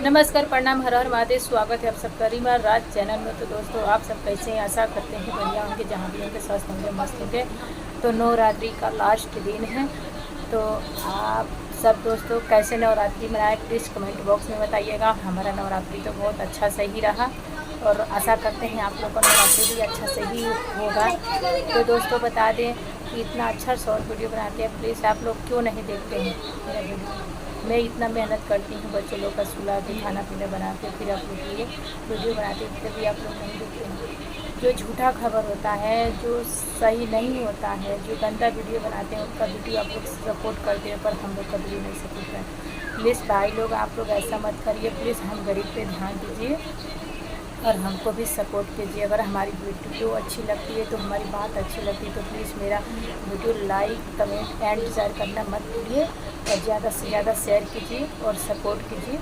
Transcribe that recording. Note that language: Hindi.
नमस्कार, प्रणाम, हर हर महादेव। स्वागत है आप सबका रीमा राज चैनल में। तो दोस्तों, आप सब कैसे हैं? आशा करते हैं बढ़िया होंगे, जहाँ भी होंगे स्वस्थ होंगे, मस्त होंगे। तो नवरात्रि का लास्ट दिन है, तो आप सब दोस्तों कैसे नवरात्रि मनाए प्लीज़ कमेंट बॉक्स में बताइएगा। हमारा नवरात्रि तो बहुत अच्छा से ही रहा और आशा करते हैं आप लोगों का नवरात्रि भी अच्छा से ही होगा। तो दोस्तों, बता दें कि इतना अच्छा शॉर्ट वीडियो बनाते हैं, प्लीज़ आप लोग क्यों नहीं देखते हैं मेरा वीडियो। मैं इतना मेहनत करती हूँ बच्चों लोग का सुला के, खाना पीना बना के, फिर आप लोग ये वीडियो बनाते हैं, तभी आप लोग नहीं देखते हैं। जो झूठा खबर होता है, जो सही नहीं होता है, जो गंदा वीडियो बनाते हैं, उनका वीडियो आप लोग सपोर्ट करते हैं, पर हम लोग का वीडियो नहीं सपोर्ट करें। प्लीज़ भाई लोग, आप लोग ऐसा मत करिए। प्लीज़ हम गरीब पे ध्यान दीजिए और हमको भी सपोर्ट कीजिए। अगर हमारी वीडियो अच्छी लगती है, तो हमारी बात अच्छी लगती है, तो प्लीज़ मेरा video like comment and share करना मत भूलिए और ज़्यादा से ज़्यादा शेयर कीजिए और सपोर्ट कीजिए।